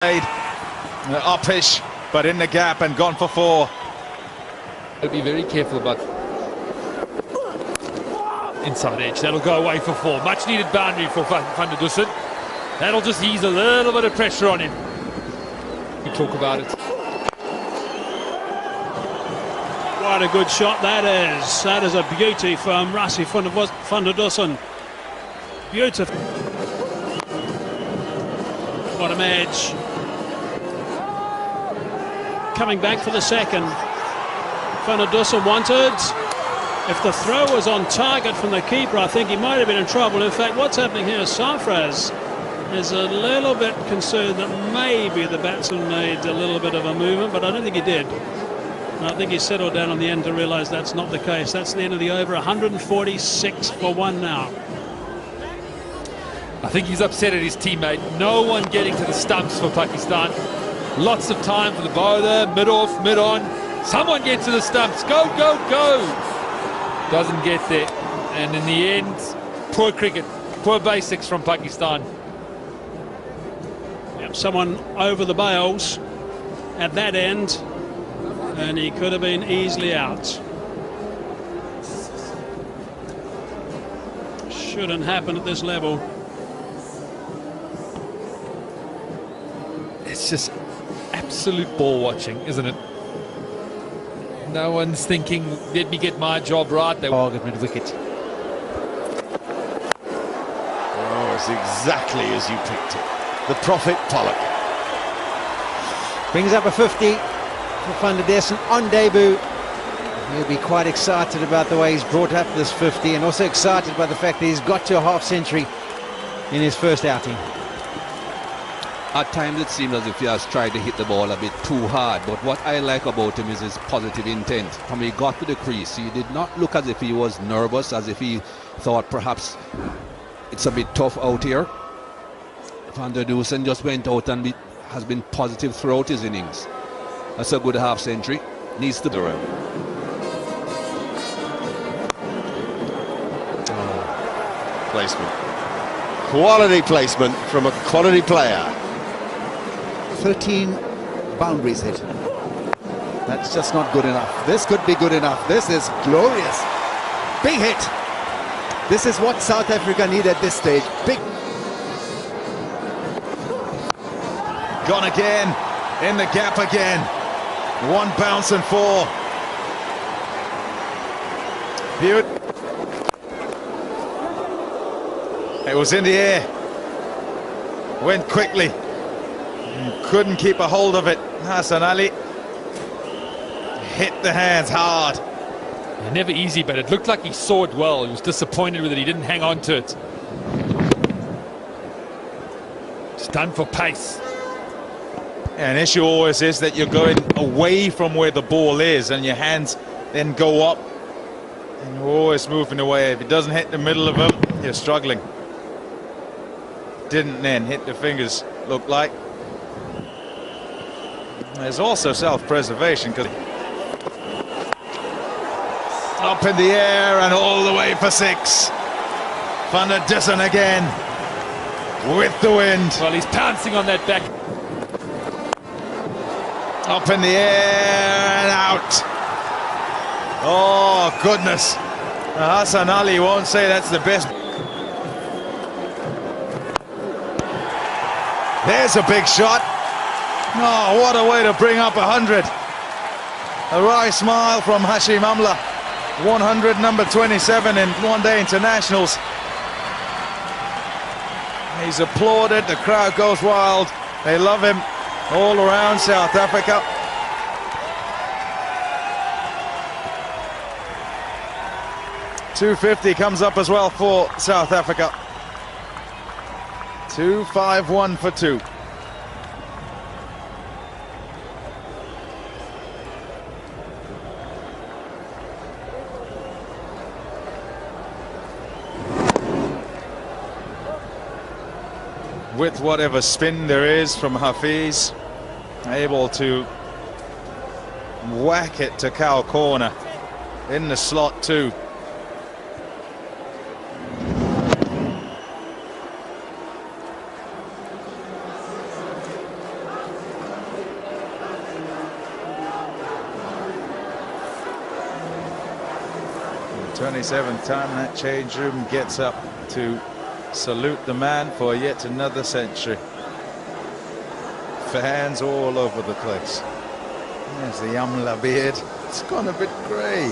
Uppish, but in the gap and gone for 4. I'll be very careful about inside edge. That'll go away for 4. Much needed boundary for Van der Dussen. That'll just ease a little bit of pressure on him. We talk about it. What a good shot that is. That is a beauty from Rassie van der Dussen. Beautiful. What a edge. Coming back for the second. Van der Dussen wanted. If the throw was on target from the keeper, I think he might have been in trouble. In fact, what's happening here is Safraz is a little bit concerned that maybe the batsman made a little bit of a movement, but I don't think he did. And I think he settled down on the end to realise that's not the case. That's the end of the over. 146 for 1 now. I think he's upset at his teammate. No one getting to the stumps for Pakistan. Lots of time for the bowler, mid-off, mid-on. Someone get to the stumps. Go, go, go. Doesn't get there. And in the end, poor cricket, poor basics from Pakistan. Yep, someone over the bails at that end, and he could have been easily out. Shouldn't happen at this level. It's just absolute ball watching, isn't it? No one's thinking, let me get my job right. They target mid-wicket. Oh, it's exactly as you picked it. The Prophet Pollock. Brings up a 50 for Van der Dussen on debut. He'll be quite excited about the way he's brought up this 50, and also excited by the fact that he's got to a half-century in his first outing. At times it seems as if he has tried to hit the ball a bit too hard, but what I like about him is his positive intent. When he got to the crease, he did not look as if he was nervous, as if he thought perhaps it's a bit tough out here. Van der Dussen just went out and has been positive throughout his innings. That's a good half-century. Needs to do it. Placement. Quality placement from a quality player. 13 boundaries hit. That's just not good enough. This could be good enough. This is glorious. Big hit. This is what South Africa need at this stage. Big. Gone again. In the gap again. 1 bounce and 4. Beautiful. It was in the air. Went quickly. Couldn't keep a hold of it. Hassan Ali hit the hands hard. never easy, but it looked like he saw it well. He was disappointed with it. He didn't hang on to it. It's done for pace. Yeah, an issue always is that you're going away from where the ball is and your hands then go up and you're always moving away. If it doesn't hit the middle of them, you're struggling. Didn't then hit the fingers, looked like. There's also self-preservation, because up in the air and all the way for 6. Van der Dussen again with the wind. Well, he's pouncing on that back. Up in the air and out. Oh goodness, Hassan Ali won't say that's the best. There's a big shot. Oh, what a way to bring up 100. A wry smile from Hashim Amla. 100, number 27 in one-day internationals. He's applauded, the crowd goes wild. They love him all around South Africa. .250 comes up as well for South Africa. 251 for 2. With whatever spin there is from Hafiz, able to whack it to cow corner in the slot too. 27th time that change room gets up to salute the man for yet another century. Fans all over the place. There's the Yamla beard. It's gone a bit grey.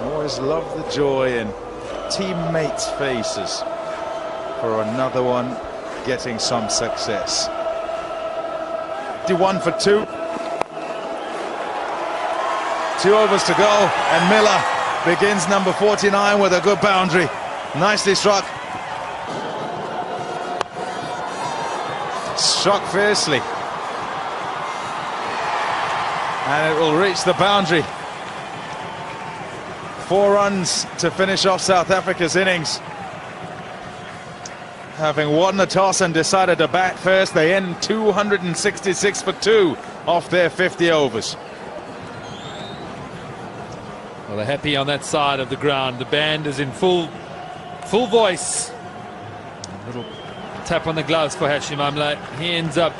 Always love the joy in teammates' faces for another one getting some success. 51 for 2. 2 overs to go, and Miller begins number 49 with a good boundary. Nicely struck. Struck fiercely. And it will reach the boundary. 4 runs to finish off South Africa's innings. Having won the toss and decided to bat first, they end 266 for 2 off their 50 overs. Well, they're happy on that side of the ground. The band is in full voice. A little tap on the gloves for Hashim Amla. He ends up,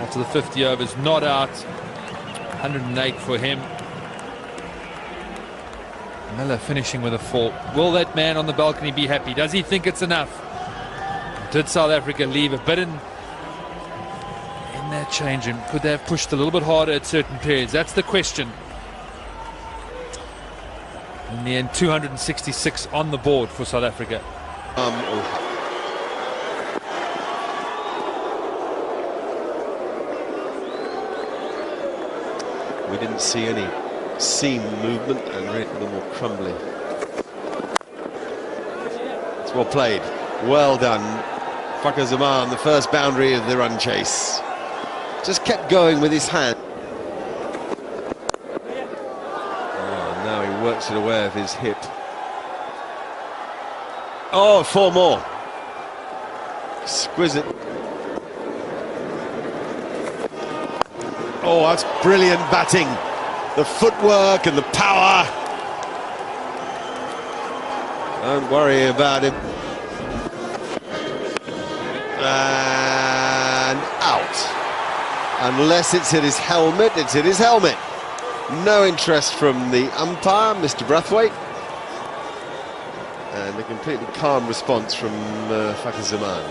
after the 50 overs, not out. 108 for him. Miller finishing with a 4. Will that man on the balcony be happy? Does he think it's enough? Did South Africa leave a bit in that change room? Could they have pushed a little bit harder at certain periods? That's the question. In the end, 266 on the board for South Africa. We didn't see any seam movement and really a little more crumbly. It's well played. Well done. Fakhar Zaman, the first boundary of the run chase. Just kept going with his hand. Oh, now he works it away of his hip. Oh, 4 more. Exquisite. Oh, that's brilliant batting. The footwork and the power. Don't worry about him. And out. Unless it's hit his helmet, it's hit his helmet. No interest from the umpire, Mr. Brathwaite. And a completely calm response from Fakhar Zaman.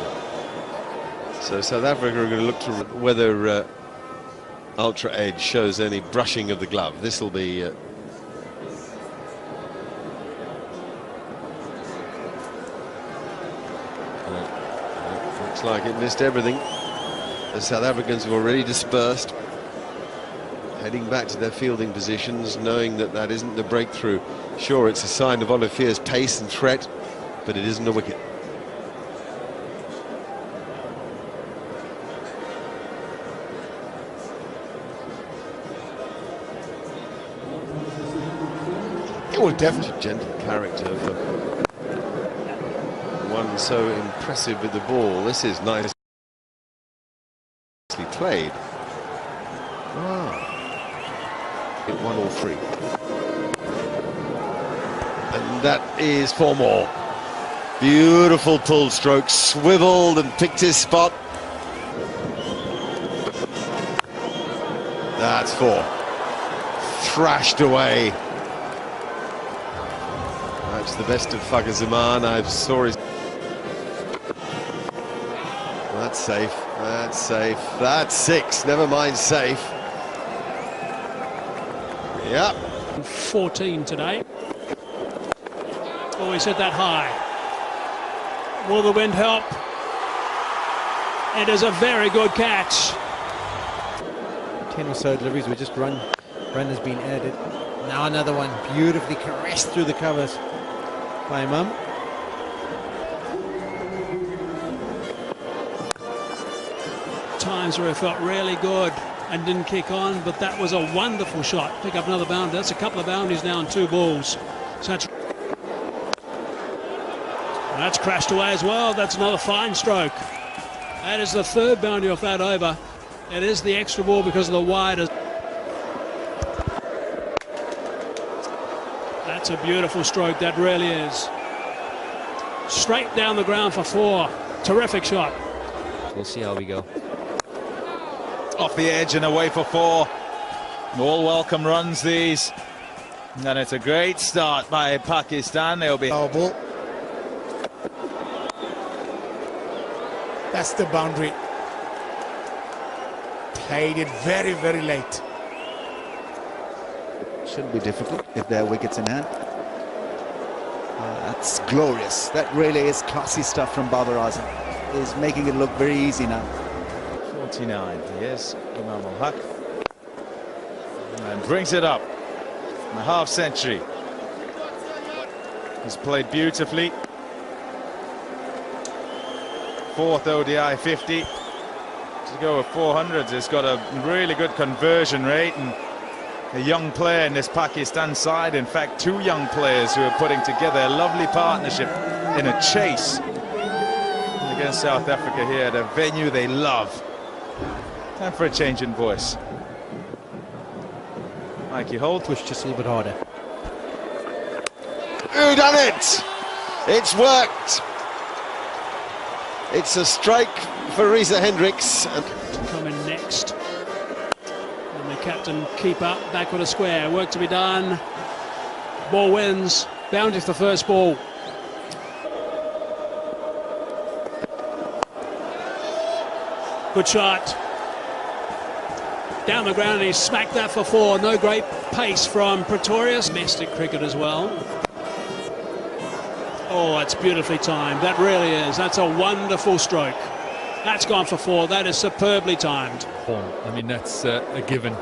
So South Africa are going to look to whether Ultra Edge shows any brushing of the glove. This will be looks like it missed everything. The South Africans have already dispersed, heading back to their fielding positions, knowing that that isn't the breakthrough. Sure, it's a sign of Olifier's pace and threat, but it isn't a wicket. Well, definitely gentle character for one so impressive with the ball. This is nicely played. Wow. It 1 all 3. And that is 4 more. Beautiful pull stroke, swiveled and picked his spot. That's 4. Thrashed away. That's the best of Fakhar Zaman. I saw his. That's safe. That's safe. That's 6. Never mind safe. Yep. 14 today. Oh, he's hit that high. Will the wind help? It is a very good catch. 10 or so deliveries were just run has been added. Now another one, beautifully caressed through the covers by Mum. Times where it felt really good and didn't kick on, but that was a wonderful shot. Pick up another boundary. That's a couple of boundaries now and 2 balls. So that's crashed away as well. That's another fine stroke. That is the 3rd boundary off that over. It is the extra ball because of the wide. That's a beautiful stroke, that really is. Straight down the ground for 4. Terrific shot. We'll see how we go. Off the edge and away for 4. All welcome runs these. And it's a great start by Pakistan. They'll be... Our ball. That's the boundary. Played it very, very late. Shouldn't be difficult if there are wickets in hand. That's glorious. That really is classy stuff from Babar Azam. He's making it look very easy now. 49, yes, Imam al-Haq. And brings it up. A half century. He's played beautifully. 4th ODI 50. To go with 400s, he's got a really good conversion rate, and a young player in this Pakistan side. In fact, 2 young players who are putting together a lovely partnership in a chase against South Africa here at a venue they love. Time for a change in voice. Mikey Holt. Push just a little bit harder. Who done it? It's worked. It's a strike for Reza Hendricks. Coming next. And the captain keep up, back with a square. Work to be done. Ball wins. Boundary for the first ball. Good shot. Down the ground, and he smacked that for 4. No great pace from Pretorius. Domestic cricket as well. Oh, it's beautifully timed. That really is. That's a wonderful stroke. That's gone for 4. That is superbly timed. I mean, that's a given.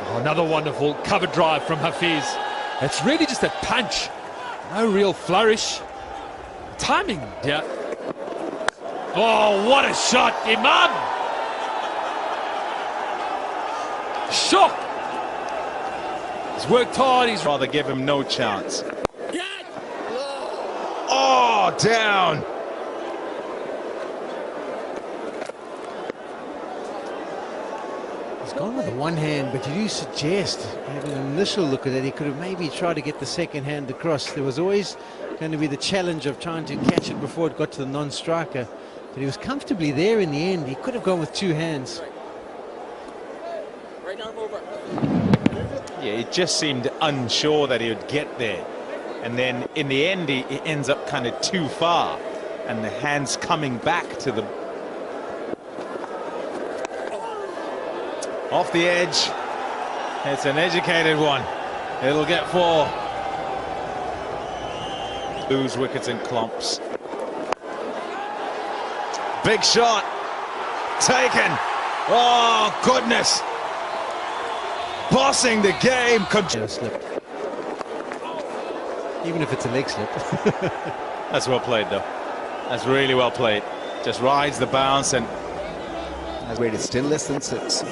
Oh, another wonderful cover drive from Hafiz. It's really just a punch. No real flourish. Timing, yeah. Oh, what a shot, Imam! Shock! He's worked hard, he's rather give him no chance. Oh, down! He's gone with the one hand, but you do suggest, having an initial look at it, he could have maybe tried to get the second hand across. There was always going to be the challenge of trying to catch it before it got to the non-striker. But he was comfortably there in the end. He could have gone with 2 hands. Yeah, he just seemed unsure that he would get there. And then in the end, he ends up kind of too far. And the hands coming back to the... Off the edge. It's an educated one. It'll get 4. Lose wickets in clumps. Big shot. Taken. Oh, goodness. Bossing the game. Slip. Even if it's a leg slip. That's well played, though. That's really well played. Just rides the bounce and... Wait, it's still less than 6.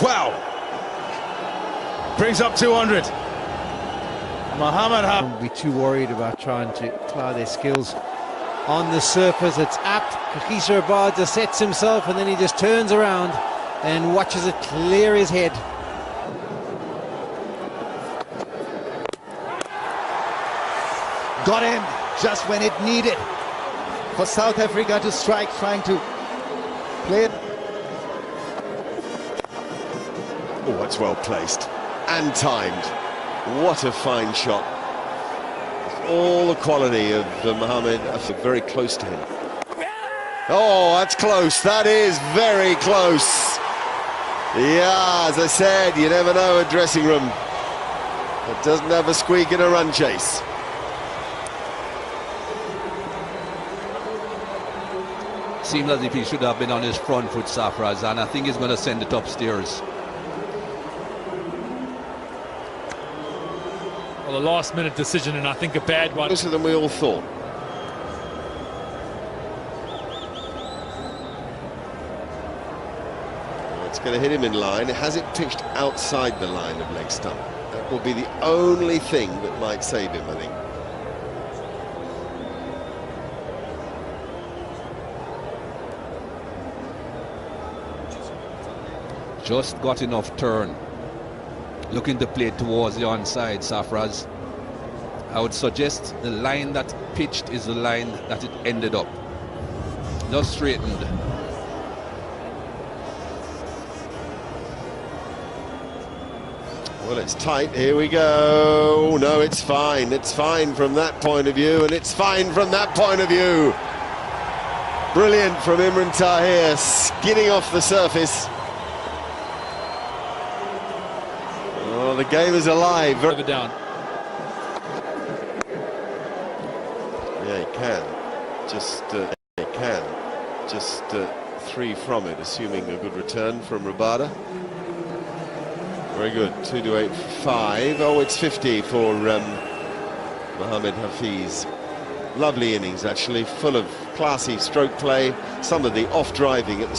Wow. Brings up 200. Mohammed Won't be too worried about trying to apply their skills on the surface. It's up. Kagisha Abad sets himself, and then he just turns around and watches it clear his head. Got him just when it needed for South Africa to strike, trying to play it. Oh, that's well placed and timed. What a fine shot. All the quality of Mohammed, very close to him. Oh, that's close. That is very close. Yeah, as I said, you never know a dressing room that doesn't have a squeak in a run chase. Seems as if he should have been on his front foot, Safraz, and I think he's going to send it upstairs. well, a last-minute decision, and I think a bad one. Closer than we all thought. It's going to hit him in line. Has it pitched outside the line of leg stump? That will be the only thing that might save him, I think. Just got enough turn. Looking to play towards the onside, Safraz. I would suggest the line that pitched is the line that it ended up. Just straightened. Well, it's tight. Here we go. No, it's fine. It's fine from that point of view, and it's fine from that point of view. Brilliant from Imran Tahir, skidding off the surface. Oh, the game is alive. Over down. Yeah, he can. Just 3 from it, assuming a good return from Rabada. Very good. 2 to 8, 5. Oh, it's 50 for Mohamed Hafiz. Lovely innings, actually, full of classy stroke play. Some of the off driving at the start.